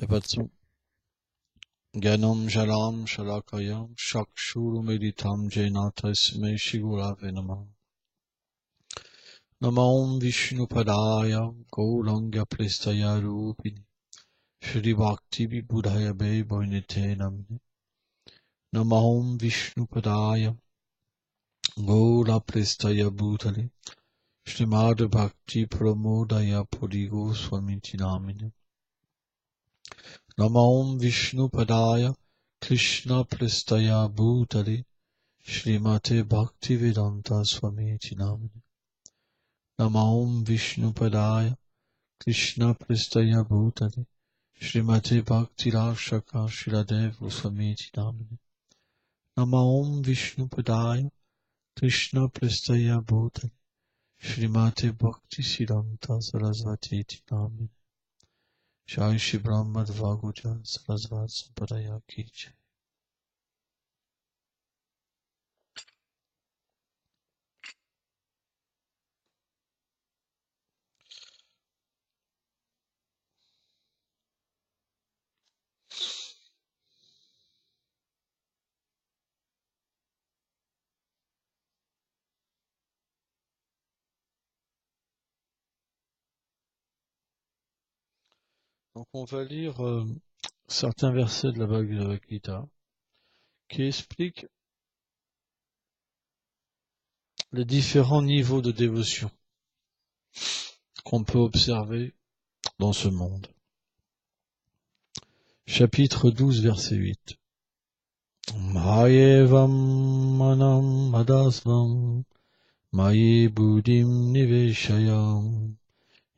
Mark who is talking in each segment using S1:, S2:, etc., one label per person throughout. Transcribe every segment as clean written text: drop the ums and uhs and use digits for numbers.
S1: Y a pas de son. Ganam jalam shalakayam shakshurumeditam jainatasme shigurave namah. Namam Vishnupadaya Gauranga Prestaya Rupini Shri Bhakti Vibhudhaya Bhainite Namne. Namam Vishnupadaya Gaura Prestaya Bhutale Shrimad Bhakti Pramodaya Purigo Swamiti Namine. Namam Vishnupadaya Krishna Prestaya Bhutale Shrimate Bhakti Vedanta Swamiti Namine. Namam Vishnupadaya Krishna Prestaya Bhutale Shrimate Bhakti Rakshaka Shiradev Goswamiti Namine. Namam Vishnupadaya Krishna Prestaya Bhutale Shrimate Bhakti Siddhanta Sarasvati Namine. Jai Shri Brahma Dvaguja Sarasvat Sampadaya Ki Jai. Donc on va lire certains versets de la Bhagavad Gita qui expliquent les différents niveaux de dévotion qu'on peut observer dans ce monde. Chapitre 12, verset 8. Mayevam manam madasvam maye buddhim niveshayam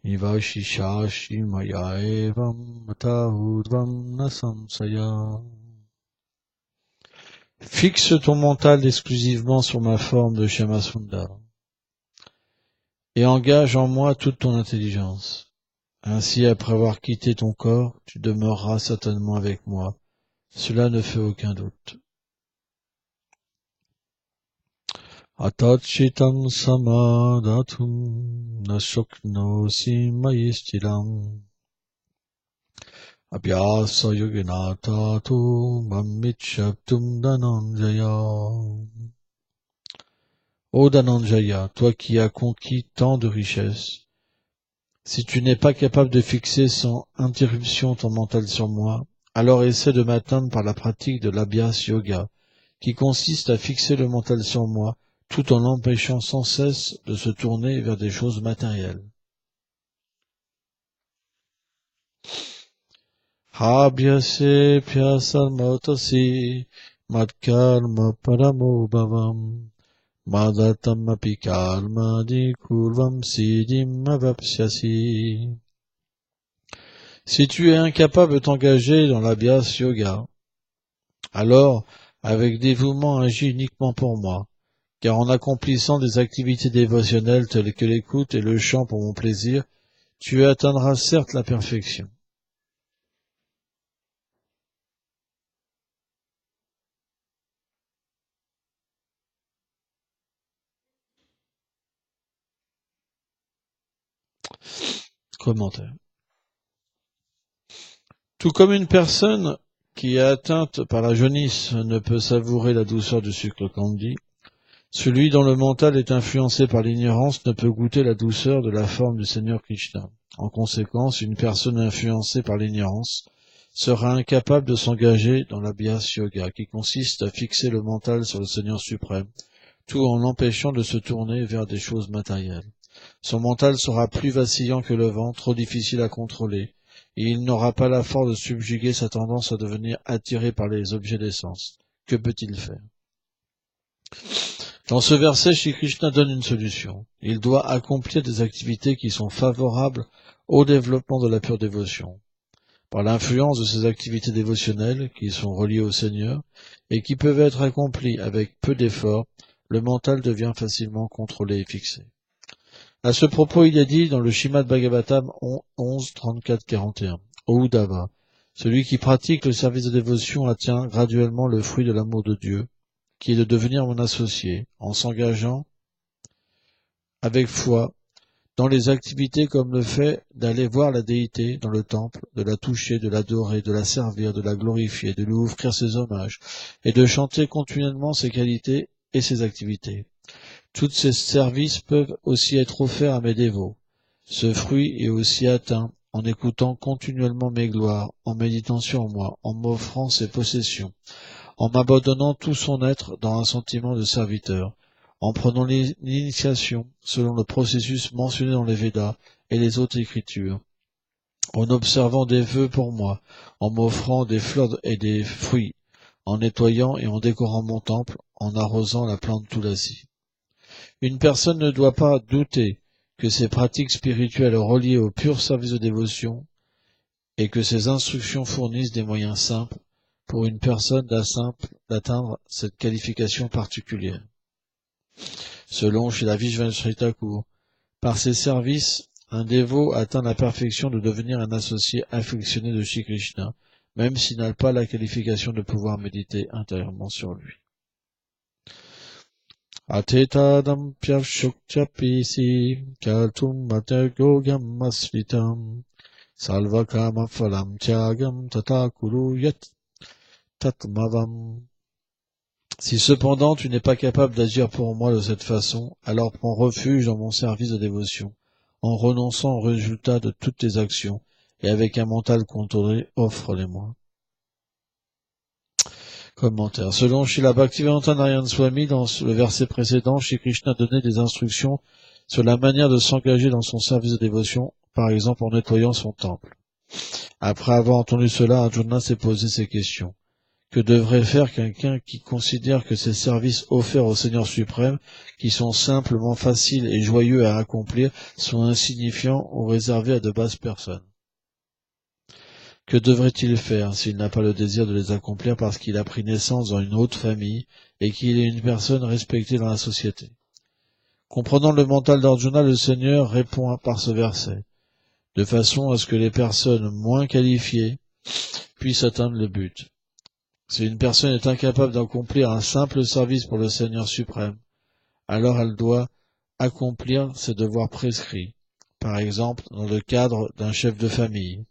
S1: nivashishashi mayaevam matahudvam nasamsaya. Fixe ton mental exclusivement sur ma forme de Shyamasundara et engage en moi toute ton intelligence. Ainsi, après avoir quitté ton corps, tu demeureras certainement avec moi. Cela ne fait aucun doute. Atachitam samadatum nashoknosi mayistiram abhyasa yogena tato mammitchaptum dananjaya. Ô Dananjaya, toi qui as conquis tant de richesses, si tu n'es pas capable de fixer sans interruption ton mental sur moi, alors essaie de m'atteindre par la pratique de l'Abhyas Yoga, qui consiste à fixer le mental sur moi, tout en l'empêchant sans cesse de se tourner vers des choses matérielles. Abhyase pyasarmatasi madkarma paramo bhavam madatam api karmadi kurvam siddhim avapsyasi. Si tu es incapable de t'engager dans l'Abhyas Yoga, alors, avec dévouement, agis uniquement pour moi, car en accomplissant des activités dévotionnelles telles que l'écoute et le chant pour mon plaisir, tu atteindras certes la perfection. Commentaire. Tout comme une personne qui est atteinte par la jaunisse ne peut savourer la douceur du sucre candy, celui dont le mental est influencé par l'ignorance ne peut goûter la douceur de la forme du Seigneur Krishna. En conséquence, une personne influencée par l'ignorance sera incapable de s'engager dans l'Abhyas Yoga, qui consiste à fixer le mental sur le Seigneur suprême, tout en l'empêchant de se tourner vers des choses matérielles. Son mental sera plus vacillant que le vent, trop difficile à contrôler, et il n'aura pas la force de subjuguer sa tendance à devenir attiré par les objets des sens. Que peut-il faire? Dans ce verset, Shri Krishna donne une solution. Il doit accomplir des activités qui sont favorables au développement de la pure dévotion. Par l'influence de ces activités dévotionnelles, qui sont reliées au Seigneur, et qui peuvent être accomplies avec peu d'efforts, le mental devient facilement contrôlé et fixé. À ce propos, il est dit dans le Shrimad Bhagavatam 11, 34, 41. Ô Uddhava, celui qui pratique le service de dévotion atteint graduellement le fruit de l'amour de Dieu, qui est de devenir mon associé, en s'engageant avec foi dans les activités comme le fait d'aller voir la déité dans le temple, de la toucher, de l'adorer, de la servir, de la glorifier, de lui offrir ses hommages, et de chanter continuellement ses qualités et ses activités. Tous ces services peuvent aussi être offerts à mes dévots. Ce fruit est aussi atteint en écoutant continuellement mes gloires, en méditant sur moi, en m'offrant ses possessions, en m'abandonnant tout son être dans un sentiment de serviteur, en prenant l'initiation selon le processus mentionné dans les Védas et les autres écritures, en observant des vœux pour moi, en m'offrant des fleurs et des fruits, en nettoyant et en décorant mon temple, en arrosant la plante Tulasi. Une personne ne doit pas douter que ces pratiques spirituelles reliées au pur service de dévotion et que ces instructions fournissent des moyens simples pour une personne d'atteindre cette qualification particulière. Selon Srila Vishveshwar Thakur, par ces services, un dévot atteint la perfection de devenir un associé affectionné de Shri Krishna, même s'il n'a pas la qualification de pouvoir méditer intérieurement sur lui. Atetadam pyashuktyapisi kaltum matagogam asritam salvakama phalam tyagam tata kuru yat tatmavam. Si cependant tu n'es pas capable d'agir pour moi de cette façon, alors prends refuge dans mon service de dévotion, en renonçant au résultat de toutes tes actions, et avec un mental contrôlé, offre-les-moi. Commentaire. Selon Srila Bhaktivedanta Narayana Swami, dans le verset précédent, Shri Krishna donnait des instructions sur la manière de s'engager dans son service de dévotion, par exemple en nettoyant son temple. Après avoir entendu cela, Arjuna s'est posé ces questions. Que devrait faire quelqu'un qui considère que ces services offerts au Seigneur suprême, qui sont simplement faciles et joyeux à accomplir, sont insignifiants ou réservés à de basses personnes? Que devrait-il faire s'il n'a pas le désir de les accomplir parce qu'il a pris naissance dans une haute famille et qu'il est une personne respectée dans la société? Comprenant le mental d'Arjuna, le Seigneur répond par ce verset, de façon à ce que les personnes moins qualifiées puissent atteindre le but. Si une personne est incapable d'accomplir un simple service pour le Seigneur suprême, alors elle doit accomplir ses devoirs prescrits, par exemple dans le cadre d'un chef de famille,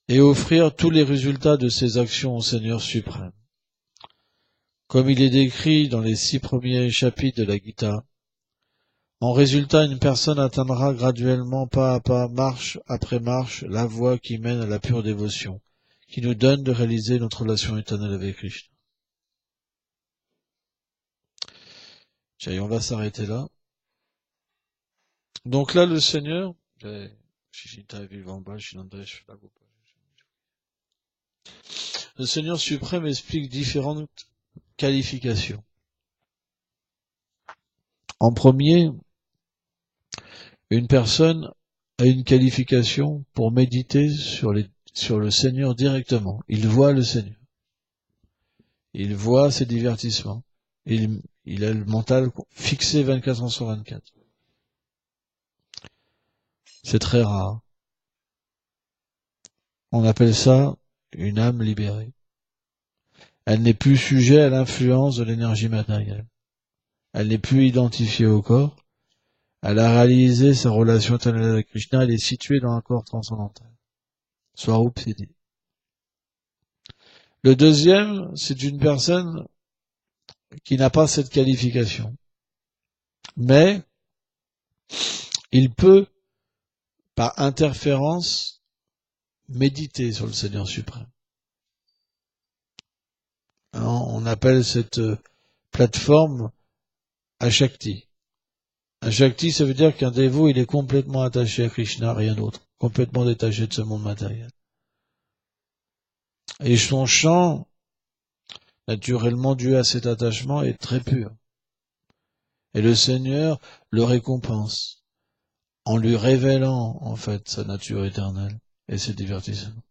S1: et offrir tous les résultats de ses actions au Seigneur suprême. Comme il est décrit dans les 6 premiers chapitres de la Gita, en résultat, une personne atteindra graduellement, pas à pas, marche après marche, la voie qui mène à la pure dévotion, qui nous donne de réaliser notre relation éternelle avec Krishna. Tiens, on va s'arrêter là. Donc là, le Seigneur, le Seigneur suprême explique différentes qualifications. En premier, une personne a une qualification pour méditer sur le Seigneur directement. Il voit le Seigneur. Il voit ses divertissements. Il a le mental fixé 24 heures sur 24. C'est très rare. On appelle ça une âme libérée. Elle n'est plus sujet à l'influence de l'énergie matérielle. Elle n'est plus identifiée au corps. Elle a réalisé sa relation éternelle avec Krishna. Elle est située dans un corps transcendantal. Swarup Siddhi. Le deuxième, c'est une personne qui n'a pas cette qualification. Mais il peut, par interférence, méditer sur le Seigneur suprême. On appelle cette plateforme Ashakti. Ashakti, ça veut dire qu'un dévot, il est complètement attaché à Krishna, rien d'autre. Complètement détaché de ce monde matériel. Et son chant, naturellement dû à cet attachement, est très pur. Et le Seigneur le récompense en lui révélant, en fait, sa nature éternelle et ses divertissements.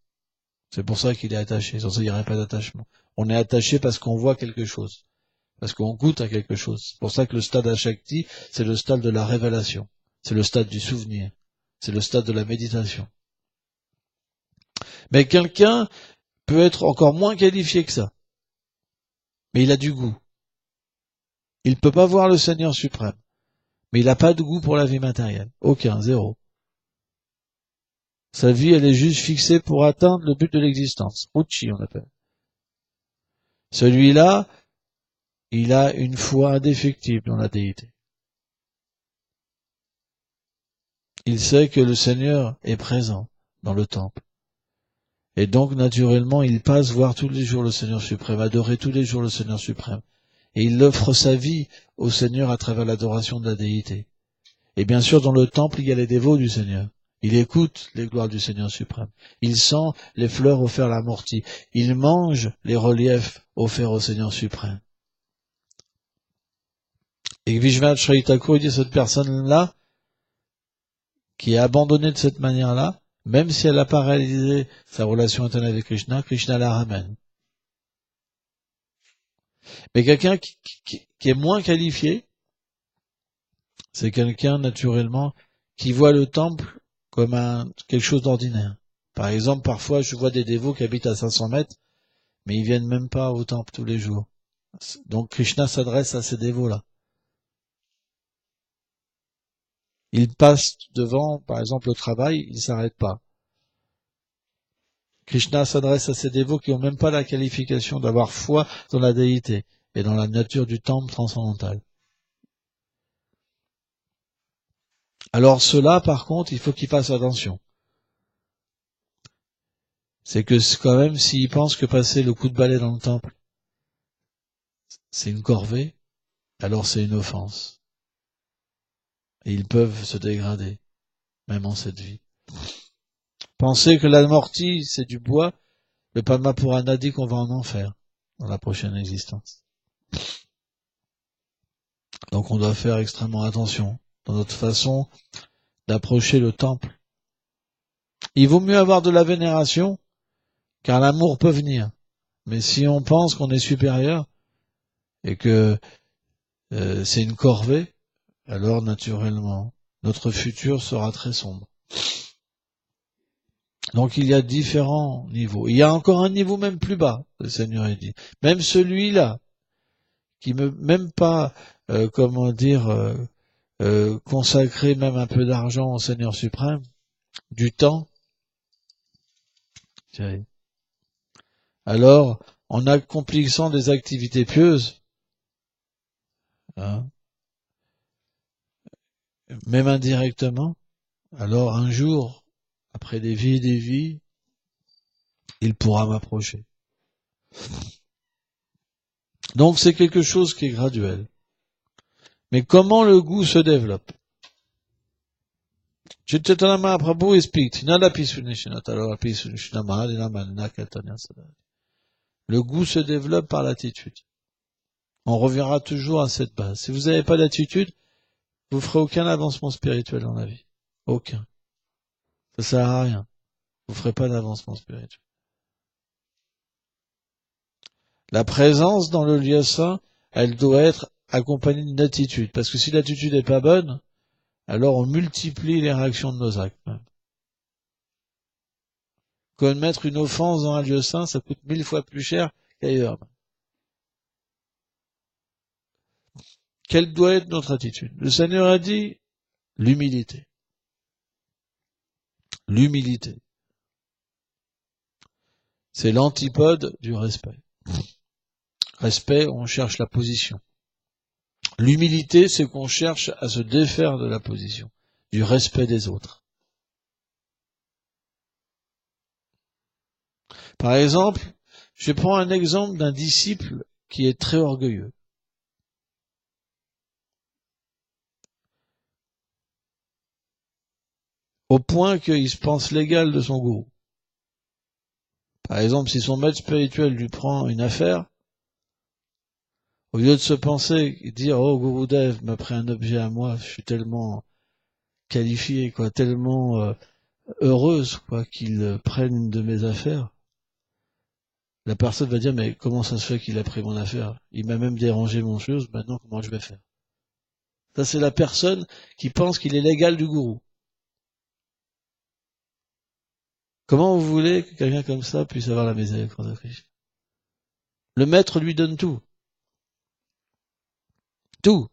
S1: C'est pour ça qu'il est attaché. Sans ça, il n'y aurait pas d'attachement. On est attaché parce qu'on voit quelque chose. Parce qu'on goûte à quelque chose. C'est pour ça que le stade Ashakti, c'est le stade de la révélation. C'est le stade du souvenir. C'est le stade de la méditation. Mais quelqu'un peut être encore moins qualifié que ça. Mais il a du goût. Il ne peut pas voir le Seigneur suprême. Mais il n'a pas de goût pour la vie matérielle. Aucun, zéro. Sa vie, elle est juste fixée pour atteindre le but de l'existence. Ruchi, on appelle. Celui-là, il a une foi indéfectible dans la déité. Il sait que le Seigneur est présent dans le temple. Et donc, naturellement, il passe voir tous les jours le Seigneur suprême, adorer tous les jours le Seigneur suprême. Et il offre sa vie au Seigneur à travers l'adoration de la déité. Et bien sûr, dans le temple, il y a les dévots du Seigneur. Il écoute les gloires du Seigneur suprême. Il sent les fleurs offertes à l'amorti. Il mange les reliefs offerts au Seigneur suprême. Et Vishwanath Chaitanya Thakur dit cette personne-là, qui est abandonnée de cette manière-là, même si elle n'a pas réalisé sa relation éternelle avec Krishna, Krishna la ramène. Mais quelqu'un qui est moins qualifié, c'est quelqu'un, naturellement, qui voit le temple comme quelque chose d'ordinaire. Par exemple, parfois, je vois des dévots qui habitent à 500 mètres, mais ils viennent même pas au temple tous les jours. Donc, Krishna s'adresse à ces dévots-là. Il passe devant, par exemple, au travail, il s'arrête pas. Krishna s'adresse à ces dévots qui n'ont même pas la qualification d'avoir foi dans la déité et dans la nature du temple transcendantal. Alors ceux-là, par contre, il faut qu'ils fassent attention. C'est que quand même, s'ils pensent que passer le coup de balai dans le temple, c'est une corvée, alors c'est une offense. Et ils peuvent se dégrader, même en cette vie. Penser que l'amorti, c'est du bois, le Padma Purana dit qu'on va en enfer dans la prochaine existence. Donc on doit faire extrêmement attention dans notre façon d'approcher le temple. Il vaut mieux avoir de la vénération, car l'amour peut venir. Mais si on pense qu'on est supérieur et que c'est une corvée, alors naturellement, notre futur sera très sombre. Donc il y a différents niveaux. Il y a encore un niveau même plus bas, le Seigneur a dit. Même celui-là, qui ne même pas, consacrer même un peu d'argent au Seigneur suprême, du temps, alors en accomplissant des activités pieuses, même indirectement, alors un jour, après des vies, il pourra m'approcher. Donc c'est quelque chose qui est graduel. Mais comment le goût se développe? Chaitanya Mahaprabhu explique, le goût se développe par l'attitude. On reviendra toujours à cette base. Si vous n'avez pas d'attitude, vous ferez aucun avancement spirituel dans la vie. Aucun. Ça sert à rien. Vous ferez pas d'avancement spirituel. La présence dans le lieu saint, elle doit être accompagnée d'une attitude. Parce que si l'attitude n'est pas bonne, alors on multiplie les réactions de nos actes. Commettre une offense dans un lieu saint, ça coûte 1000 fois plus cher qu'ailleurs. Quelle doit être notre attitude? Le Seigneur a dit l'humilité. L'humilité. C'est l'antipode du respect. Respect, on cherche la position. L'humilité, c'est qu'on cherche à se défaire de la position, du respect des autres. Par exemple, je prends un exemple d'un disciple qui est très orgueilleux. Au point qu'il se pense l'égal de son gourou. Par exemple, si son maître spirituel lui prend une affaire, au lieu de se penser et dire « Oh, Gurudev m'a pris un objet à moi, je suis tellement qualifié, tellement heureuse qu'il prenne une de mes affaires », la personne va dire « Mais comment ça se fait qu'il a pris mon affaire? Il m'a même dérangé mon chose, maintenant comment je vais faire ?» Ça, c'est la personne qui pense qu'il est l'égal du gourou. Comment vous voulez que quelqu'un comme ça puisse avoir la miséricorde de Krishna? Le maître lui donne tout. Tout.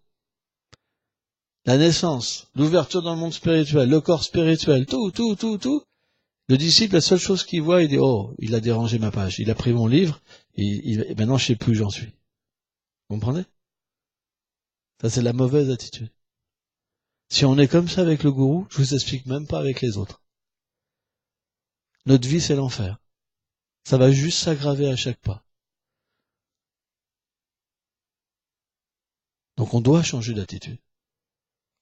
S1: la naissance, l'ouverture dans le monde spirituel, le corps spirituel, tout. Le disciple, la seule chose qu'il voit, il dit, oh, il a dérangé ma page, il a pris mon livre, et maintenant je sais plus où j'en suis. Vous comprenez? Ça, c'est la mauvaise attitude. Si on est comme ça avec le gourou, je vous explique même pas avec les autres. Notre vie, c'est l'enfer. Ça va juste s'aggraver à chaque pas. Donc on doit changer d'attitude.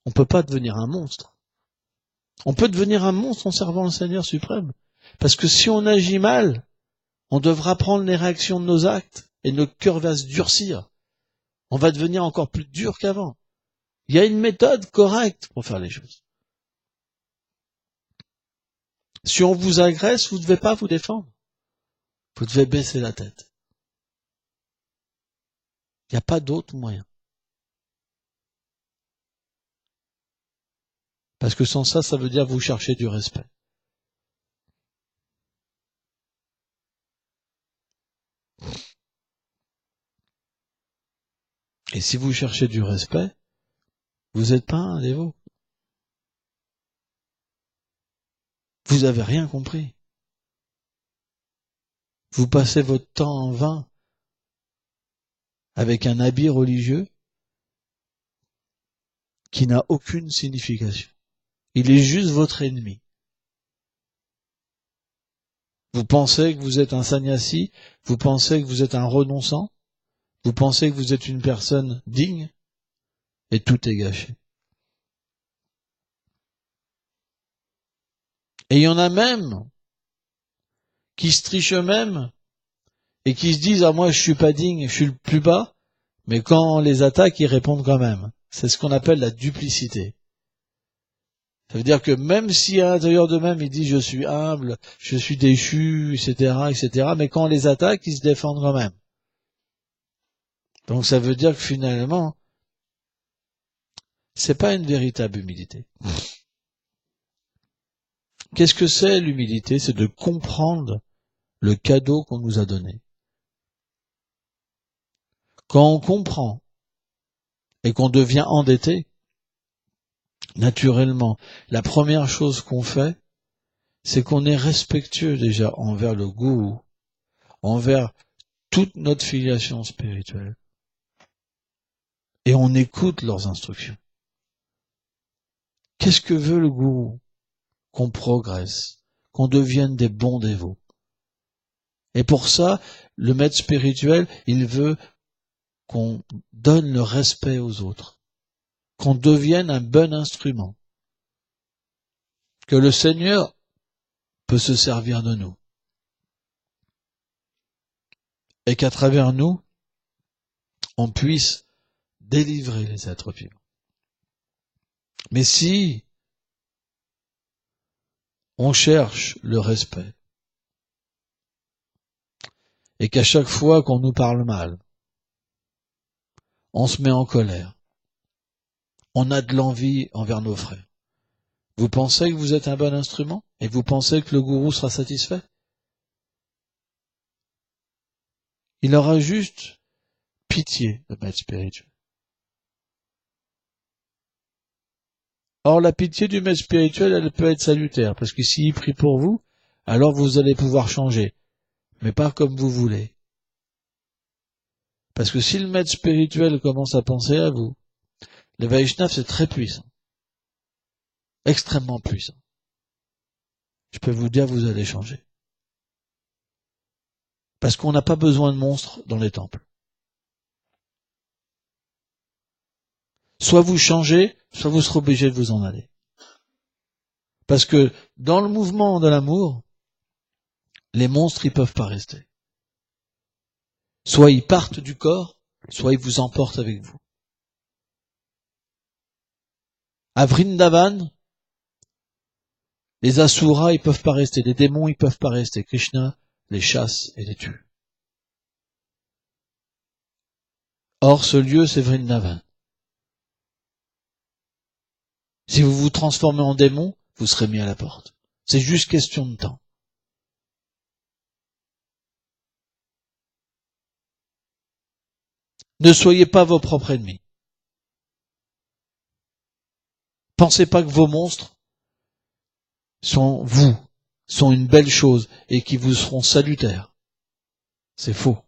S1: On peut pas devenir un monstre. On peut devenir un monstre en servant le Seigneur suprême. Parce que si on agit mal, on devra prendre les réactions de nos actes et notre cœur va se durcir. On va devenir encore plus dur qu'avant. Il y a une méthode correcte pour faire les choses. Si on vous agresse, vous ne devez pas vous défendre. Vous devez baisser la tête. Il n'y a pas d'autre moyen. Parce que sans ça, ça veut dire vous cherchez du respect. Et si vous cherchez du respect, vous n'êtes pas un dévot. Vous n'avez rien compris. Vous passez votre temps en vain avec un habit religieux qui n'a aucune signification. Il est juste votre ennemi. Vous pensez que vous êtes un sannyasi, vous pensez que vous êtes un renonçant, vous pensez que vous êtes une personne digne, et tout est gâché. Et il y en a même qui se trichent eux-mêmes et qui se disent « Ah, moi, je suis pas digne, je suis le plus bas », mais quand on les attaque, ils répondent quand même. C'est ce qu'on appelle la duplicité. Ça veut dire que même si à l'intérieur d'eux-mêmes, ils disent « Je suis humble, je suis déchu, etc. », mais quand on les attaque, ils se défendent quand même. Donc ça veut dire que finalement, c'est pas une véritable humilité. Qu'est-ce que c'est l'humilité? C'est de comprendre le cadeau qu'on nous a donné. Quand on comprend et qu'on devient endetté, naturellement, la première chose qu'on fait, c'est qu'on est respectueux déjà envers le gourou, envers toute notre filiation spirituelle. Et on écoute leurs instructions. Qu'est-ce que veut le gourou? Qu'on progresse, qu'on devienne des bons dévots. Et pour ça, le maître spirituel, il veut qu'on donne le respect aux autres, qu'on devienne un bon instrument, que le Seigneur peut se servir de nous, et qu'à travers nous, on puisse délivrer les êtres vivants. Mais si on cherche le respect, et qu'à chaque fois qu'on nous parle mal, on se met en colère, on a de l'envie envers nos frères, vous pensez que vous êtes un bon instrument? Et vous pensez que le gourou sera satisfait? Il aura juste pitié, le maître spirituel. Or, la pitié du maître spirituel, elle peut être salutaire, parce que s'il prie pour vous, alors vous allez pouvoir changer, mais pas comme vous voulez. Parce que si le maître spirituel commence à penser à vous, le Vaishnava, c'est très puissant. Extrêmement puissant. Je peux vous dire, vous allez changer. Parce qu'on n'a pas besoin de monstres dans les temples. Soit vous changez, soit vous serez obligé de vous en aller. Parce que dans le mouvement de l'amour, les monstres, ils peuvent pas rester. Soit ils partent du corps, soit ils vous emportent avec vous. À Vrindavan, les asuras, ils peuvent pas rester. Les démons, ils peuvent pas rester. Krishna les chasse et les tue. Or, ce lieu, c'est Vrindavan. Si vous vous transformez en démon, vous serez mis à la porte. C'est juste question de temps. Ne soyez pas vos propres ennemis. Pensez pas que vos monstres sont une belle chose et qui vous seront salutaires. C'est faux.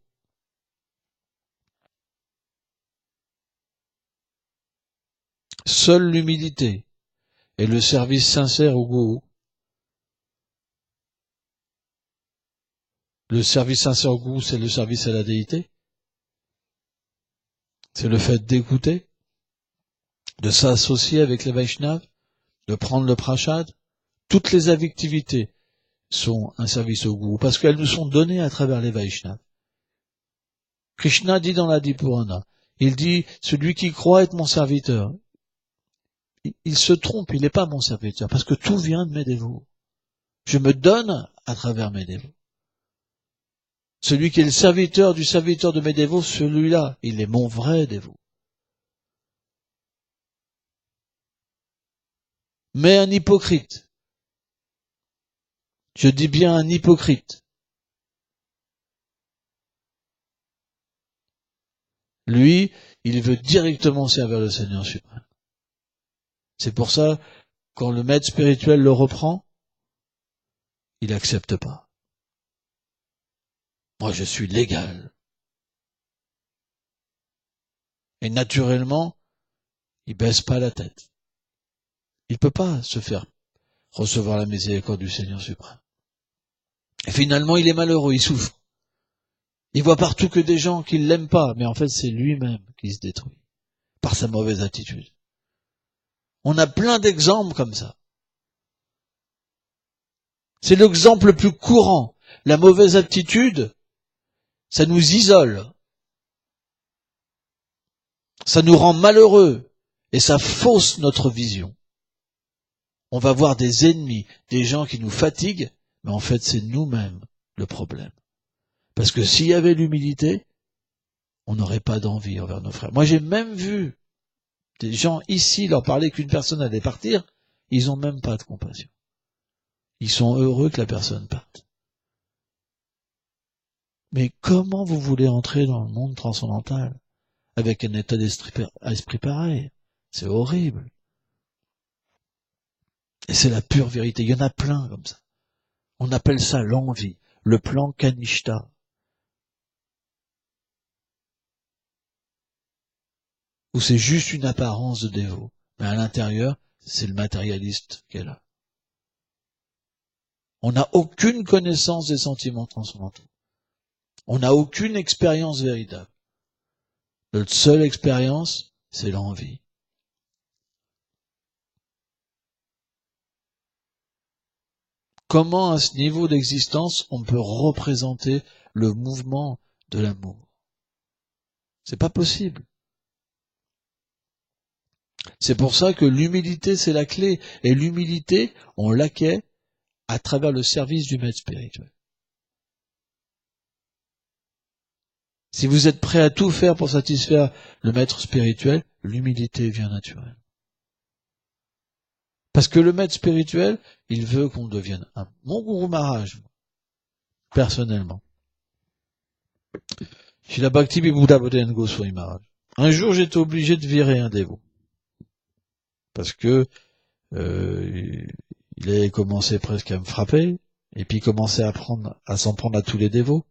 S1: Seule l'humilité et le service sincère au goût. Le service sincère au goût, c'est le service à la déité. C'est le fait d'écouter, de s'associer avec les Vaishnavas, de prendre le prashad. Toutes les activités sont un service au goût, parce qu'elles nous sont données à travers les Vaishnavas. Krishna dit dans l'Adi Purana, il dit, celui qui croit être mon serviteur, il se trompe, il n'est pas mon serviteur, parce que tout vient de mes dévots. Je me donne à travers mes dévots. Celui qui est le serviteur de mes dévots, celui-là, il est mon vrai dévot. Mais un hypocrite, je dis bien un hypocrite, lui, il veut directement servir le Seigneur suprême. C'est pour ça, quand le maître spirituel le reprend, il n'accepte pas. Moi, je suis légal. Et naturellement, il baisse pas la tête. Il peut pas se faire recevoir la miséricorde du Seigneur suprême. Et finalement, il est malheureux, il souffre. Il voit partout que des gens qui l'aiment pas, mais en fait, c'est lui-même qui se détruit par sa mauvaise attitude. On a plein d'exemples comme ça. C'est l'exemple le plus courant. La mauvaise attitude, ça nous isole. Ça nous rend malheureux. Et ça fausse notre vision. On va voir des ennemis, des gens qui nous fatiguent, mais en fait, c'est nous-mêmes le problème. Parce que s'il y avait l'humilité, on n'aurait pas d'envie envers nos frères. Moi, j'ai même vu des gens ici leur parler qu'une personne allait partir, ils n'ont même pas de compassion. Ils sont heureux que la personne parte. Mais comment vous voulez entrer dans le monde transcendantal avec un état d'esprit pareil? C'est horrible. Et c'est la pure vérité. Il y en a plein comme ça. On appelle ça l'envie, le plan Kanishta. Où c'est juste une apparence de dévot. Mais à l'intérieur, c'est le matérialiste qui est là. On n'a aucune connaissance des sentiments transcendantaux. On n'a aucune expérience véritable. Notre seule expérience, c'est l'envie. Comment, à ce niveau d'existence, on peut représenter le mouvement de l'amour? C'est pas possible. C'est pour ça que l'humilité, c'est la clé. Et l'humilité, on l'acquiert à travers le service du maître spirituel. Si vous êtes prêt à tout faire pour satisfaire le maître spirituel, l'humilité vient naturelle. Parce que le maître spirituel, il veut qu'on devienne un bon Guru Maharaj, personnellement. Srila Bhakti Vibhuda Bhakti Goswami Maharaj. Un jour, j'étais obligé de virer un dévot. Parce que il avait commencé presque à me frapper, et puis il commençait à s'en prendre à tous les dévots.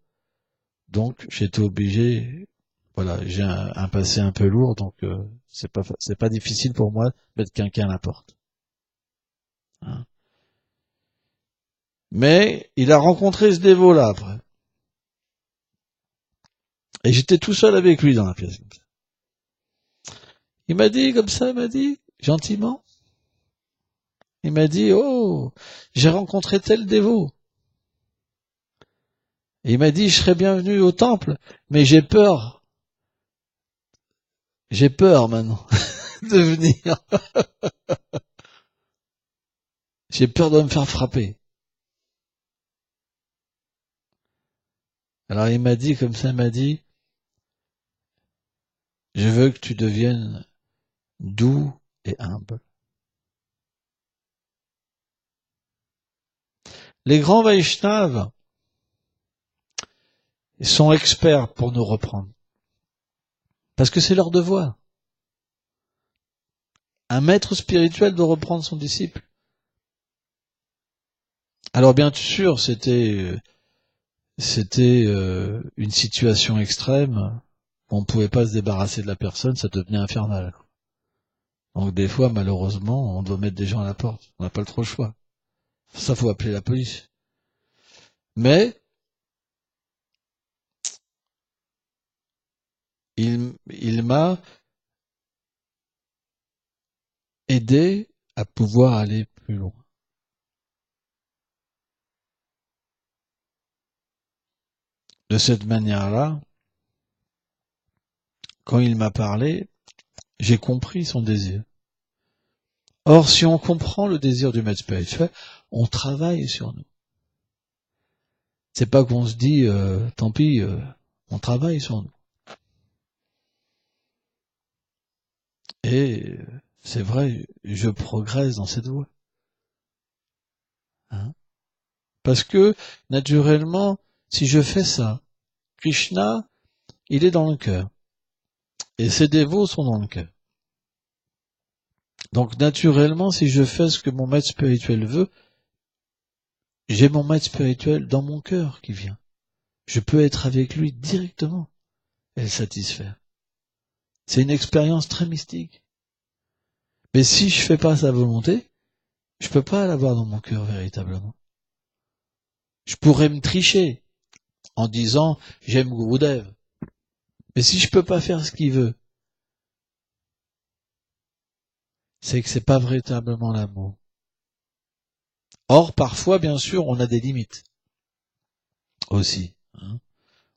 S1: Donc, j'étais obligé, voilà, j'ai un passé un peu lourd, donc c'est pas difficile pour moi de mettre quelqu'un à la porte. Hein. Mais il a rencontré ce dévot-là après. Et j'étais tout seul avec lui dans la pièce. Il m'a dit comme ça, gentiment. Il m'a dit, oh, j'ai rencontré tel dévot. Et il m'a dit, je serais bienvenu au temple, mais j'ai peur. J'ai peur maintenant de venir. J'ai peur de me faire frapper. Alors il m'a dit comme ça, je veux que tu deviennes doux et humble. Les grands Vaishnavas sont experts pour nous reprendre. Parce que c'est leur devoir. Un maître spirituel doit reprendre son disciple. Alors bien sûr, c'était une situation extrême. On ne pouvait pas se débarrasser de la personne, ça devenait infernal. Donc des fois, malheureusement, on doit mettre des gens à la porte. On n'a pas trop le choix. Ça, faut appeler la police. Mais il m'a aidé à pouvoir aller plus loin. De cette manière-là, quand il m'a parlé, j'ai compris son désir. Or, si on comprend le désir du maître spirituel, on travaille sur nous. C'est pas qu'on se dit, tant pis, on travaille sur nous. Et c'est vrai, je progresse dans cette voie. Hein? Parce que, naturellement, si je fais ça, Krishna, il est dans le cœur. Et ses dévots sont dans le cœur. Donc, naturellement, si je fais ce que mon maître spirituel veut, j'ai mon maître spirituel dans mon cœur qui vient. Je peux être avec lui directement et le satisfaire. C'est une expérience très mystique. Mais si je fais pas sa volonté, je peux pas l'avoir dans mon cœur véritablement. Je pourrais me tricher en disant j'aime Gurudev. Mais si je peux pas faire ce qu'il veut, c'est que c'est pas véritablement l'amour. Or, parfois, bien sûr, on a des limites aussi. Hein.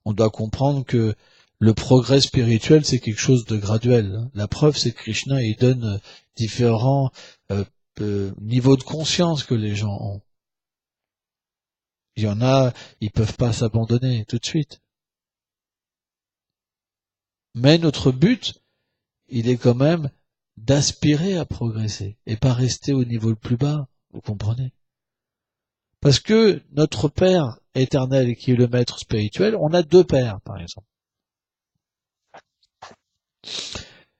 S1: On doit comprendre que le progrès spirituel, c'est quelque chose de graduel. La preuve, c'est que Krishna, il donne différents niveaux de conscience que les gens ont. Il y en a, ils peuvent pas s'abandonner tout de suite. Mais notre but, il est quand même d'aspirer à progresser et pas rester au niveau le plus bas, vous comprenez? Parce que notre Père éternel, qui est le maître spirituel, on a deux pères, par exemple.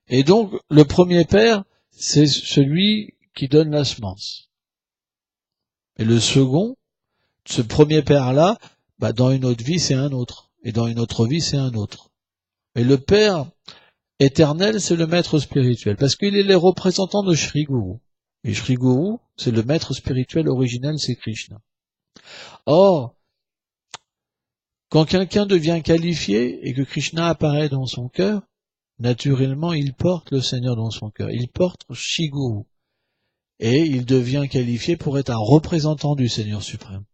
S1: Et donc, le premier père, c'est celui qui donne la semence. Et le second, ce premier père-là, dans une autre vie, c'est un autre. Et dans une autre vie, c'est un autre. Et le père éternel, c'est le maître spirituel. Parce qu'il est le représentant de Sri Guru. Et Sri Guru, c'est le maître spirituel originel, c'est Krishna. Or, quand quelqu'un devient qualifié et que Krishna apparaît dans son cœur, naturellement, il porte le Seigneur dans son cœur. Il porte Sri Guru. Et il devient qualifié pour être un représentant du Seigneur suprême.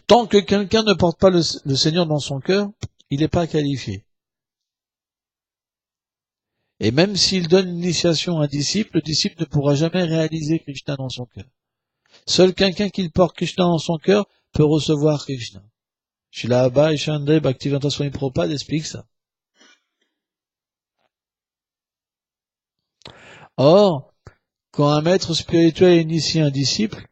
S1: Tant que quelqu'un ne porte pas le Seigneur dans son cœur, il n'est pas qualifié. Et même s'il donne l'initiation à un disciple, le disciple ne pourra jamais réaliser Krishna dans son cœur. Seul quelqu'un qui porte Krishna dans son cœur peut recevoir Krishna. Srila Abhay Chandra Bhaktivedanta Swami Prabhupada explique ça. Or, quand un maître spirituel initie un disciple,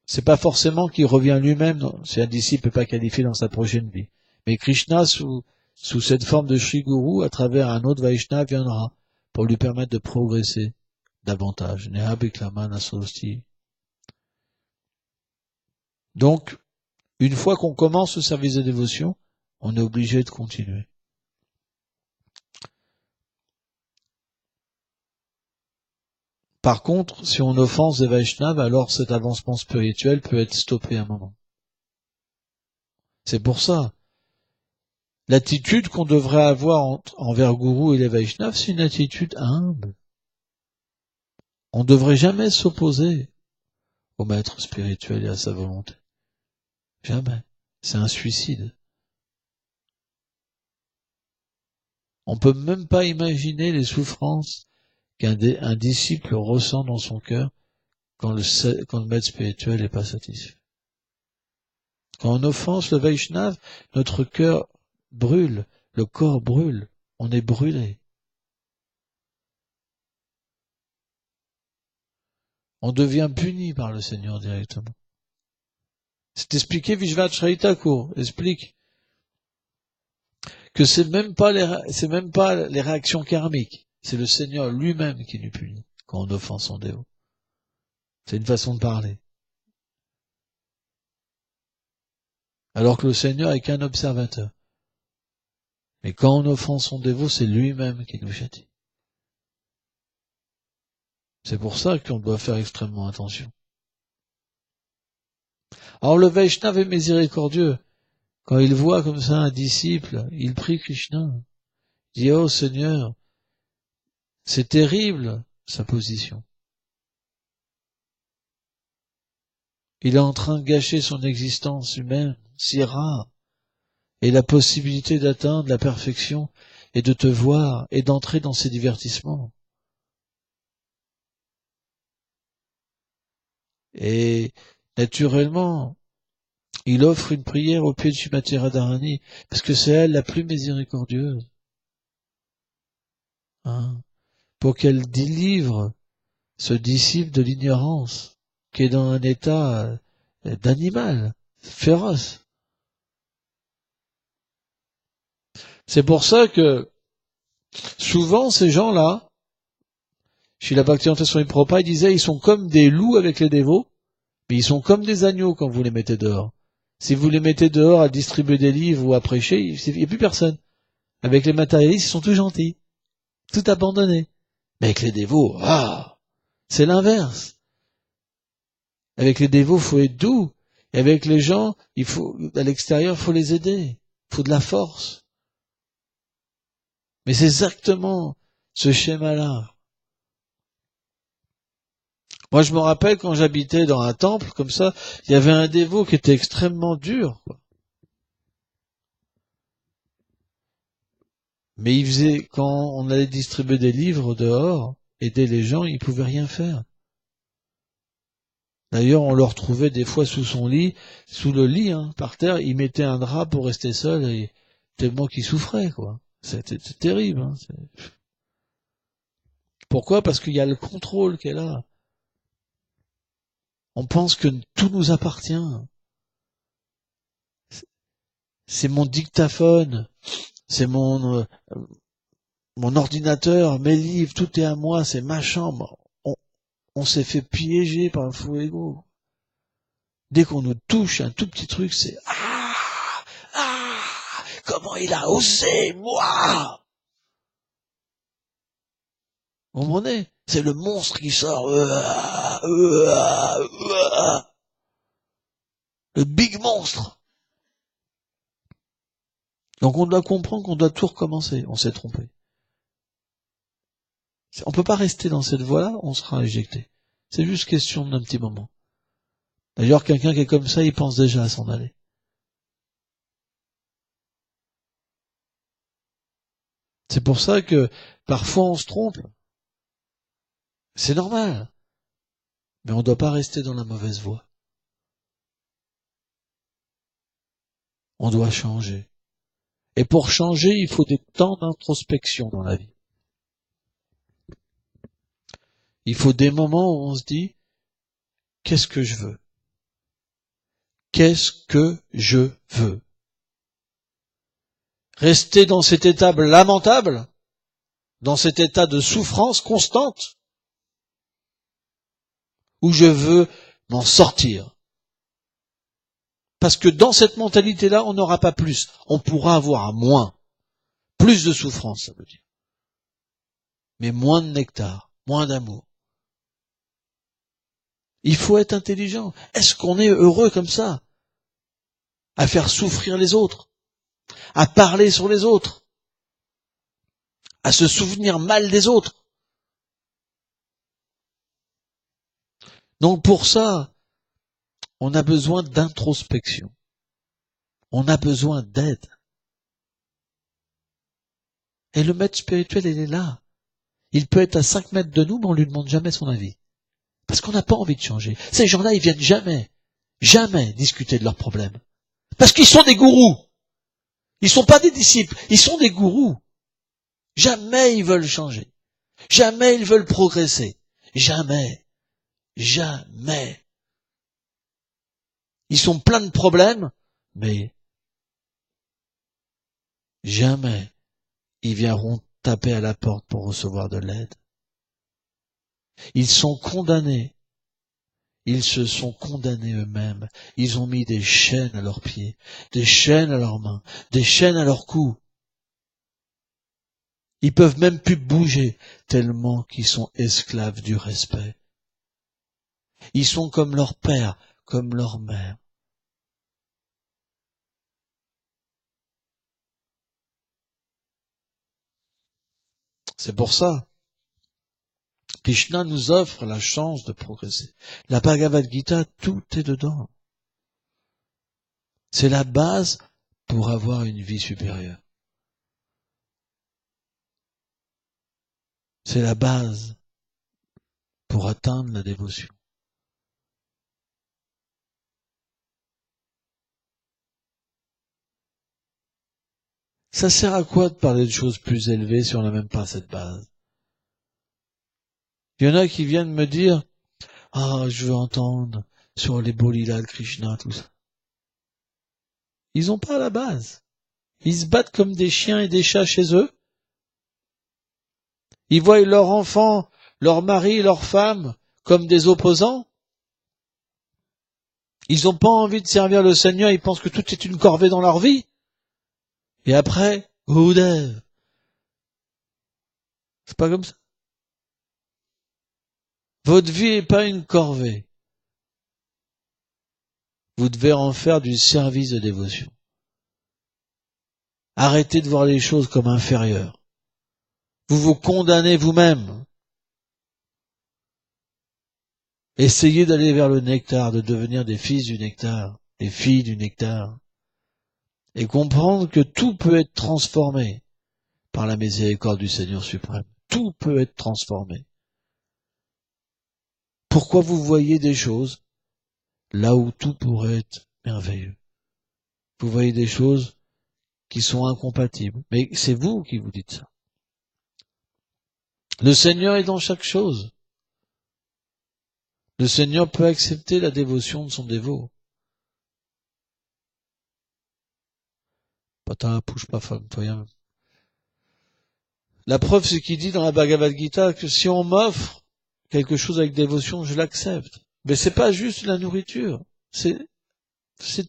S1: c'est pas forcément qu'il revient lui-même, si un disciple n'est pas qualifié dans sa prochaine vie. Mais Krishna, sous cette forme de Sri Guru, à travers un autre Vaishnava, viendra pour lui permettre de progresser davantage. Donc, une fois qu'on commence ce service de dévotion, on est obligé de continuer. Par contre, si on offense des Vaishnavas, alors cet avancement spirituel peut être stoppé à un moment. C'est pour ça. L'attitude qu'on devrait avoir envers Guru et les Vaishnavas, c'est une attitude humble. On ne devrait jamais s'opposer au maître spirituel et à sa volonté. Jamais. C'est un suicide. On peut même pas imaginer les souffrances qu'un disciple ressent dans son cœur quand le maître spirituel n'est pas satisfait. Quand on offense le Vaishnava, notre cœur brûle, le corps brûle, on est brûlé. On devient puni par le Seigneur directement. C'est expliqué, Vishvacharya Thakur explique que c'est même pas les réactions karmiques, c'est le Seigneur lui-même qui nous punit quand on offense son dévot. C'est une façon de parler. Alors que le Seigneur est qu'un observateur. Mais quand on offense son dévot, c'est lui-même qui nous châtie. C'est pour ça qu'on doit faire extrêmement attention. Alors le Vaishnav est miséricordieux. Quand il voit comme ça un disciple, il prie Krishna. Il dit, oh Seigneur, c'est terrible sa position. Il est en train de gâcher son existence humaine, si rare, et la possibilité d'atteindre la perfection et de te voir et d'entrer dans ces divertissements. Et naturellement, il offre une prière au pied de Srimati Radharani, parce que c'est elle la plus miséricordieuse. Pour qu'elle délivre ce disciple de l'ignorance, qui est dans un état d'animal, féroce. C'est pour ça que, souvent, ces gens-là, chez la Bhaktivedanta Swami Prabhupada, il disait, ils sont comme des loups avec les dévots, mais ils sont comme des agneaux quand vous les mettez dehors. Si vous les mettez dehors à distribuer des livres ou à prêcher, il n'y a plus personne. Avec les matérialistes, ils sont tout gentils, tout abandonnés. Mais avec les dévots, c'est l'inverse. Avec les dévots, faut être doux. Et avec les gens, à l'extérieur, faut les aider. Faut de la force. Mais c'est exactement ce schéma-là. Moi, je me rappelle quand j'habitais dans un temple, comme ça, il y avait un dévot qui était extrêmement dur, quoi. Mais il faisait, quand on allait distribuer des livres dehors, aider les gens, il pouvait rien faire. D'ailleurs, on le retrouvait des fois sous son lit, sous le lit, par terre, il mettait un drap pour rester seul, et tellement qu'il souffrait, quoi. C'était terrible, Pourquoi? Parce qu'il y a le contrôle qui est là. On pense que tout nous appartient. C'est mon dictaphone, c'est mon ordinateur, mes livres, tout est à moi, c'est ma chambre. On s'est fait piéger par un fou égo. Dès qu'on nous touche un tout petit truc, c'est comment il a osé, moi! Vous comprenez? C'est le monstre qui sort. Le big monstre. Donc on doit comprendre qu'on doit tout recommencer. On s'est trompé. On peut pas rester dans cette voie-là, on sera éjecté. C'est juste question d'un petit moment. D'ailleurs, quelqu'un qui est comme ça, il pense déjà à s'en aller. C'est pour ça que parfois on se trompe. C'est normal. Mais on ne doit pas rester dans la mauvaise voie. On doit changer. Et pour changer, il faut des temps d'introspection dans la vie. Il faut des moments où on se dit, qu'est-ce que je veux? Qu'est-ce que je veux? Rester dans cet état lamentable, dans cet état de souffrance constante, où je veux m'en sortir. Parce que dans cette mentalité-là, on n'aura pas plus. On pourra avoir moins. Plus de souffrance, ça veut dire. Mais moins de nectar, moins d'amour. Il faut être intelligent. Est-ce qu'on est heureux comme ça? À faire souffrir les autres? À parler sur les autres? À se souvenir mal des autres? Donc pour ça, on a besoin d'introspection. On a besoin d'aide. Et le maître spirituel, il est là. Il peut être à 5 mètres de nous, mais on lui demande jamais son avis. Parce qu'on n'a pas envie de changer. Ces gens-là, ils viennent jamais discuter de leurs problèmes. Parce qu'ils sont des gourous. Ils sont pas des disciples, ils sont des gourous. Jamais ils veulent changer. Jamais ils veulent progresser. Jamais. Ils sont pleins de problèmes, mais jamais ils viendront taper à la porte pour recevoir de l'aide. Ils sont condamnés. Ils se sont condamnés eux-mêmes. Ils ont mis des chaînes à leurs pieds, des chaînes à leurs mains, des chaînes à leurs cous. Ils peuvent même plus bouger tellement qu'ils sont esclaves du respect. Ils sont comme leur père, comme leur mère. C'est pour ça, Krishna nous offre la chance de progresser. La Bhagavad Gita, tout est dedans. C'est la base pour avoir une vie supérieure. C'est la base pour atteindre la dévotion. Ça sert à quoi de parler de choses plus élevées si on n'a même pas cette base? Il y en a qui viennent me dire, ah, je veux entendre sur les beaux lilas de Krishna, tout ça. Ils n'ont pas la base. Ils se battent comme des chiens et des chats chez eux. Ils voient leurs enfants, leur mari, leur femme comme des opposants. Ils n'ont pas envie de servir le Seigneur, ils pensent que tout est une corvée dans leur vie. Et après, Gurudev. C'est pas comme ça. Votre vie n'est pas une corvée. Vous devez en faire du service de dévotion. Arrêtez de voir les choses comme inférieures. Vous vous condamnez vous-même. Essayez d'aller vers le nectar, de devenir des fils du nectar, des filles du nectar, et comprendre que tout peut être transformé par la miséricorde du Seigneur suprême. Tout peut être transformé. Pourquoi vous voyez des choses là où tout pourrait être merveilleux? Vous voyez des choses qui sont incompatibles. Mais c'est vous qui vous dites ça. Le Seigneur est dans chaque chose. Le Seigneur peut accepter la dévotion de son dévot. Pata, pousse pas femme, toi. La preuve, c'est qu'il dit dans la Bhagavad Gita que si on m'offre quelque chose avec dévotion, je l'accepte. Mais c'est pas juste la nourriture. C'est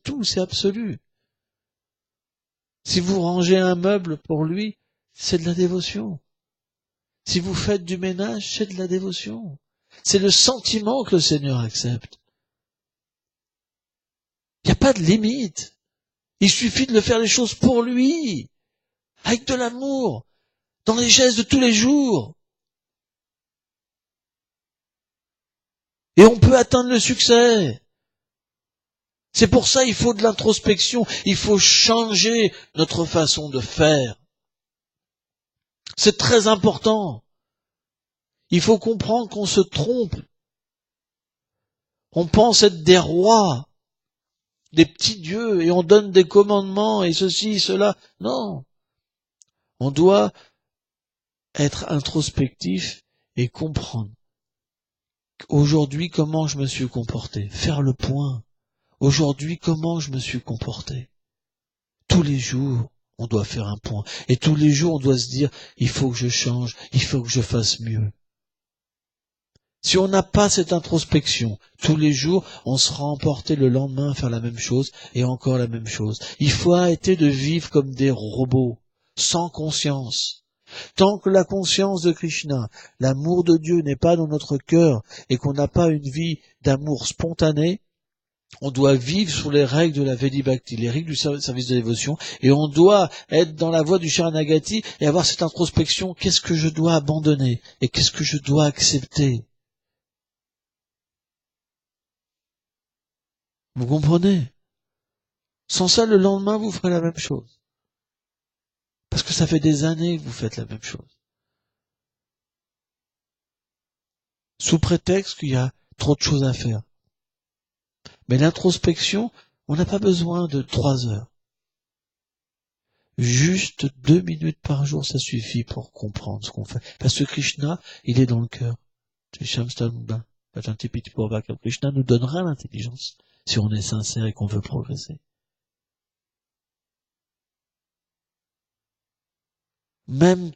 S1: tout, c'est absolu. Si vous rangez un meuble pour lui, c'est de la dévotion. Si vous faites du ménage, c'est de la dévotion. C'est le sentiment que le Seigneur accepte. Il n'y a pas de limite. Il suffit de le faire les choses pour lui, avec de l'amour, dans les gestes de tous les jours. Et on peut atteindre le succès. C'est pour ça qu'il faut de l'introspection, il faut changer notre façon de faire. C'est très important. Il faut comprendre qu'on se trompe. On pense être des rois, des petits dieux, et on donne des commandements, et ceci, cela. Non. On doit être introspectif et comprendre. Aujourd'hui, comment je me suis comporté? Faire le point. Aujourd'hui, comment je me suis comporté? Tous les jours, on doit faire un point. Et tous les jours, on doit se dire, il faut que je change, il faut que je fasse mieux. Si on n'a pas cette introspection, tous les jours, on sera emporté le lendemain à faire la même chose et encore la même chose. Il faut arrêter de vivre comme des robots, sans conscience. Tant que la conscience de Krishna, l'amour de Dieu n'est pas dans notre cœur et qu'on n'a pas une vie d'amour spontané, on doit vivre sous les règles de la Vedi Bhakti, les règles du service de dévotion, et on doit être dans la voie du Sharanagati et avoir cette introspection, qu'est-ce que je dois abandonner et qu'est-ce que je dois accepter? Vous comprenez? Sans ça, le lendemain, vous ferez la même chose. Parce que ça fait des années que vous faites la même chose. Sous prétexte qu'il y a trop de choses à faire. Mais l'introspection, on n'a pas besoin de 3 heures. Juste 2 minutes par jour, ça suffit pour comprendre ce qu'on fait. Parce que Krishna, il est dans le cœur. Krishna nous donnera l'intelligence si on est sincère et qu'on veut progresser. Même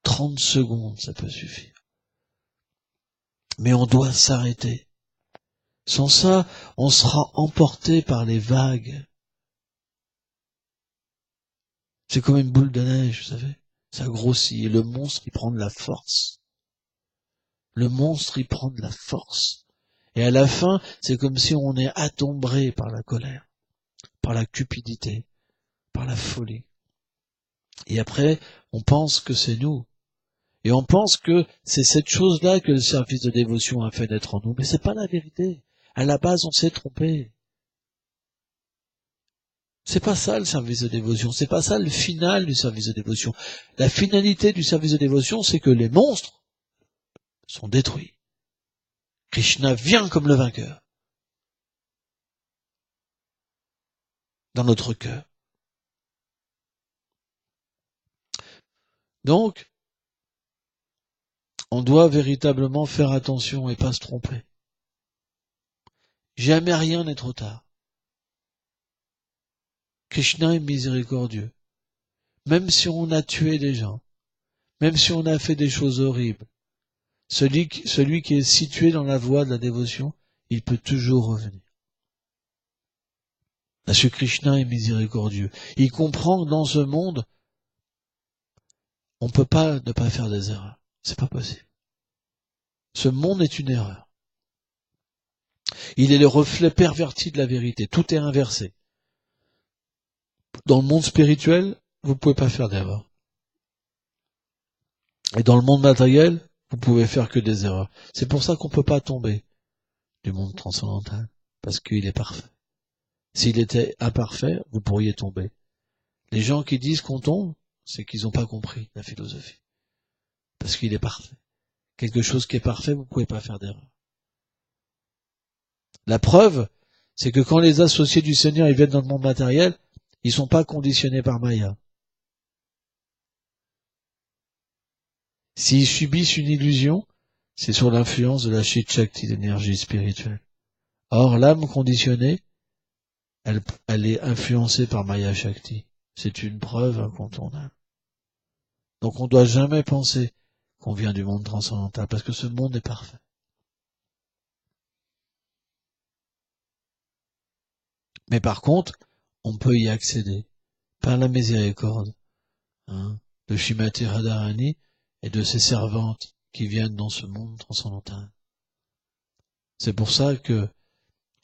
S1: 30 secondes, ça peut suffire. Mais on doit s'arrêter. Sans ça, on sera emporté par les vagues. C'est comme une boule de neige, vous savez. Ça grossit et le monstre, il prend de la force. Le monstre, il prend de la force. Et à la fin, c'est comme si on est atombré par la colère, par la cupidité, par la folie. Et après, on pense que c'est nous. Et on pense que c'est cette chose-là que le service de dévotion a fait naître en nous. Mais c'est pas la vérité. À la base, on s'est trompé. C'est pas ça le service de dévotion. C'est pas ça le final du service de dévotion. La finalité du service de dévotion, c'est que les monstres sont détruits. Krishna vient comme le vainqueur dans notre cœur. Donc, on doit véritablement faire attention et pas se tromper. Jamais rien n'est trop tard. Krishna est miséricordieux. Même si on a tué des gens, même si on a fait des choses horribles, celui qui est situé dans la voie de la dévotion, il peut toujours revenir. Parce que Krishna est miséricordieux. Il comprend que dans ce monde, on ne peut pas ne pas faire des erreurs. C'est pas possible. Ce monde est une erreur. Il est le reflet perverti de la vérité. Tout est inversé. Dans le monde spirituel, vous ne pouvez pas faire d'erreurs. Et dans le monde matériel, vous pouvez faire que des erreurs. C'est pour ça qu'on ne peut pas tomber du monde transcendantal. Parce qu'il est parfait. S'il était imparfait, vous pourriez tomber. Les gens qui disent qu'on tombe, c'est qu'ils n'ont pas compris la philosophie. Parce qu'il est parfait. Quelque chose qui est parfait, vous ne pouvez pas faire d'erreur. La preuve, c'est que quand les associés du Seigneur ils viennent dans le monde matériel, ils ne sont pas conditionnés par Maya. S'ils subissent une illusion, c'est sur l'influence de la Chit Shakti, d'énergie spirituelle. Or, l'âme conditionnée, elle est influencée par Maya Shakti. C'est une preuve incontournable. Donc on ne doit jamais penser qu'on vient du monde transcendantal, parce que ce monde est parfait. Mais par contre, on peut y accéder par la miséricorde de Shrimati Radharani et de ses servantes qui viennent dans ce monde transcendantal. C'est pour ça que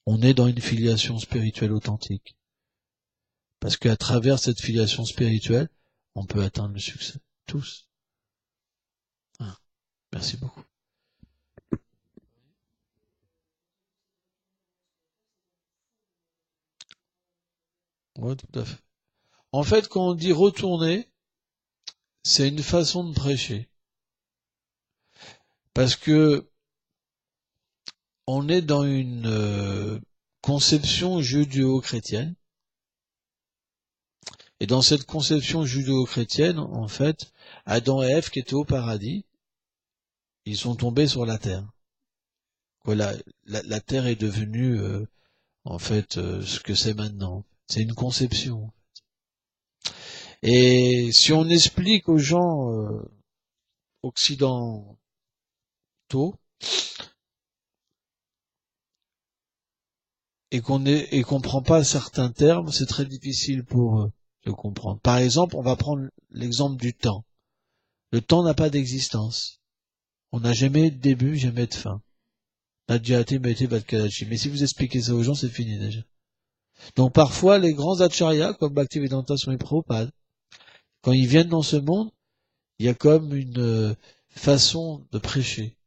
S1: on est dans une filiation spirituelle authentique. Parce qu'à travers cette filiation spirituelle, on peut atteindre le succès. Tous. Merci beaucoup. Oui, tout à fait. En fait, quand on dit retourner, c'est une façon de prêcher. Parce que on est dans une conception judéo-chrétienne. Et dans cette conception judéo-chrétienne, en fait, Adam et Ève qui étaient au paradis, ils sont tombés sur la terre. Voilà, la terre est devenue, en fait, ce que c'est maintenant. C'est une conception. Et si on explique aux gens occidentaux et qu'on prend pas certains termes, c'est très difficile pour eux de comprendre. Par exemple, on va prendre l'exemple du temps. Le temps n'a pas d'existence. On n'a jamais de début, jamais de fin. Nadyate Mete Vadkadachi. Mais si vous expliquez ça aux gens, c'est fini déjà. Donc parfois, les grands acharyas, comme Bhaktivedanta Swami Prabhupada, quand ils viennent dans ce monde, il y a comme une façon de prêcher.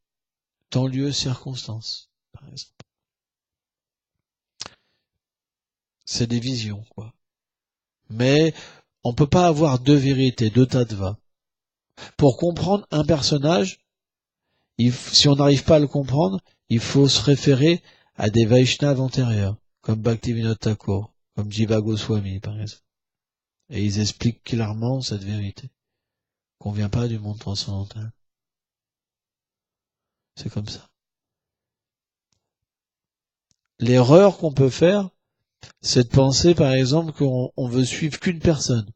S1: Temps, lieu, circonstance, par exemple. C'est des visions, quoi. Mais on peut pas avoir deux vérités, deux tattvas. Pour comprendre un personnage, si on n'arrive pas à le comprendre, il faut se référer à des Vaishnavas antérieurs, comme Bhaktivinoda Thakur, comme Jiva Goswami, par exemple. Et ils expliquent clairement cette vérité, qu'on vient pas du monde transcendantal. C'est comme ça. L'erreur qu'on peut faire, c'est de penser, par exemple, qu'on veut suivre qu'une personne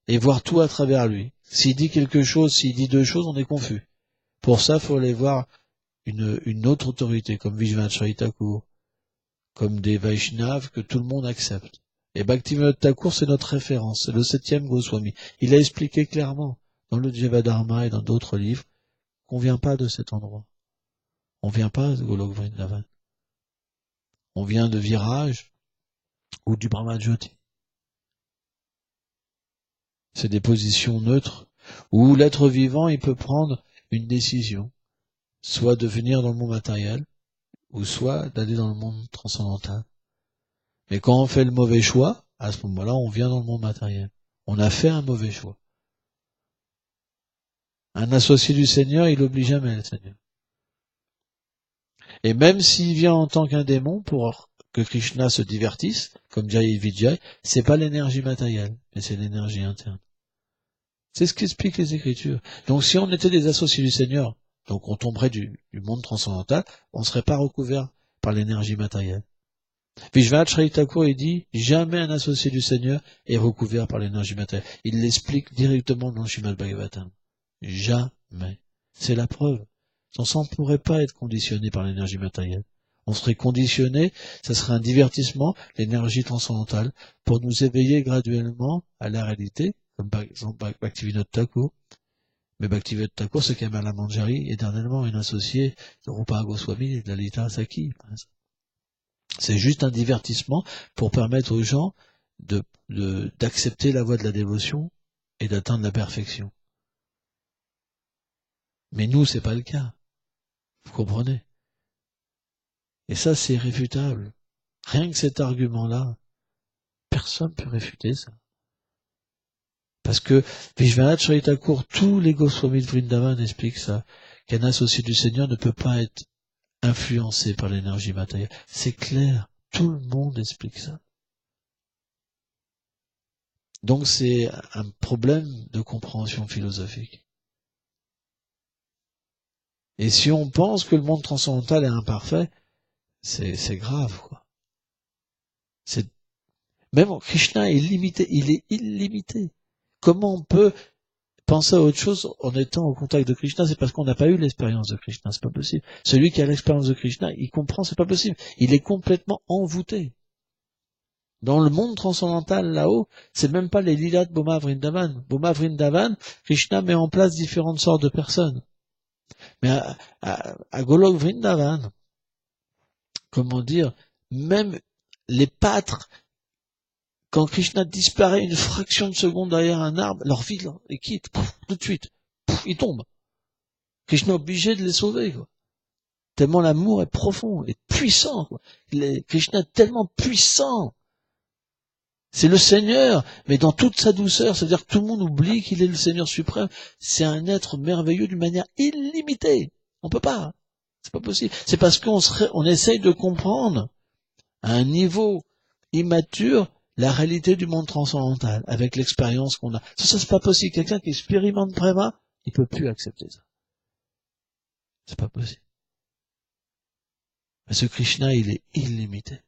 S1: et voir tout à travers lui. S'il dit quelque chose, s'il dit deux choses, on est confus. Pour ça, il faut aller voir une autre autorité, comme Vishvacharya Thakur, comme des Vaishnavas que tout le monde accepte. Et Bhaktivinoda Thakur, c'est notre référence, c'est le 7e Goswami. Il a expliqué clairement, dans le Jivadharma et dans d'autres livres, qu'on vient pas de cet endroit. On vient pas de Golok Vrindavan. On vient de Viraj ou du Brahmajyoti. C'est des positions neutres où l'être vivant, il peut prendre une décision, soit de venir dans le monde matériel, ou soit d'aller dans le monde transcendantal. Mais quand on fait le mauvais choix, à ce moment-là, on vient dans le monde matériel. On a fait un mauvais choix. Un associé du Seigneur, il n'oublie jamais le Seigneur. Et même s'il vient en tant qu'un démon pour que Krishna se divertisse, comme Jai Vijay, c'est pas l'énergie matérielle, mais c'est l'énergie interne. C'est ce qu'expliquent les Écritures. Donc si on était des associés du Seigneur, donc on tomberait du monde transcendantal, on ne serait pas recouvert par l'énergie matérielle. Vishvacharya Thakur, il dit, jamais un associé du Seigneur est recouvert par l'énergie matérielle. Il l'explique directement dans le Srimad Bhagavatam. Jamais. C'est la preuve. Son sang ne pourrait pas être conditionné par l'énergie matérielle. On serait conditionné, ça serait un divertissement, l'énergie transcendantale, pour nous éveiller graduellement à la réalité, comme par exemple Bhaktivinoda Thakur. Mais Bhaktivinoda Thakur, c'est Kamala Manjari, éternellement une associée de Rupa Goswami et de Lalita Saki, par exemple. C'est juste un divertissement pour permettre aux gens d'accepter la voie de la dévotion et d'atteindre la perfection. Mais nous, c'est pas le cas. Vous comprenez? Et ça, c'est irréfutable. Rien que cet argument-là, personne ne peut réfuter ça. Parce que Vishvacharya Thakur, tous les Goswamis de Vrindavan expliquent ça, qu'un associé du Seigneur ne peut pas être influencé par l'énergie matérielle. C'est clair, tout le monde explique ça. Donc c'est un problème de compréhension philosophique. Et si on pense que le monde transcendantal est imparfait, c'est grave, quoi. Même Krishna est limité, il est illimité. Comment on peut penser à autre chose en étant au contact de Krishna? C'est parce qu'on n'a pas eu l'expérience de Krishna, c'est pas possible. Celui qui a l'expérience de Krishna, il comprend, c'est pas possible. Il est complètement envoûté. Dans le monde transcendantal, là-haut, c'est même pas les lilas de Boma Vrindavan. Boma Vrindavan, Krishna met en place différentes sortes de personnes. Mais à Golok Vrindavan, comment dire, même les pâtres, quand Krishna disparaît une fraction de seconde derrière un arbre, leur vie les quitte, tout de suite, ils tombent. Krishna est obligé de les sauver, quoi. Tellement l'amour est profond, est puissant, quoi. Krishna est tellement puissant. C'est le Seigneur, mais dans toute sa douceur, c'est-à-dire que tout le monde oublie qu'il est le Seigneur suprême. C'est un être merveilleux d'une manière illimitée. On peut pas. C'est pas possible. C'est parce qu'on essaye de comprendre à un niveau immature la réalité du monde transcendantal avec l'expérience qu'on a. Ça c'est pas possible. Quelqu'un qui expérimente vraiment, il peut plus accepter ça. C'est pas possible. Parce que Krishna, il est illimité.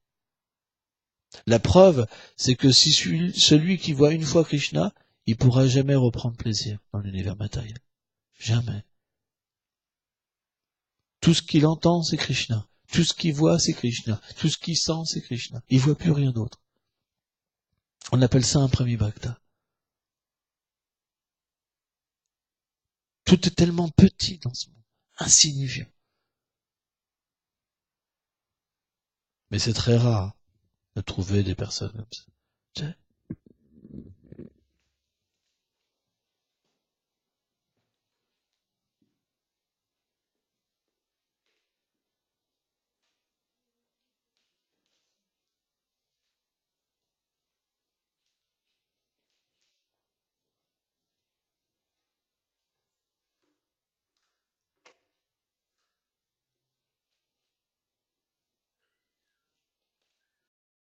S1: La preuve, c'est que si celui qui voit une fois Krishna, il pourra jamais reprendre plaisir dans l'univers matériel. Jamais. Tout ce qu'il entend, c'est Krishna. Tout ce qu'il voit, c'est Krishna. Tout ce qu'il sent, c'est Krishna. Il voit plus rien d'autre. On appelle ça un Prami Bhakta. Tout est tellement petit dans ce monde, insignifiant. Mais c'est très rare de trouver des personnes comme ça.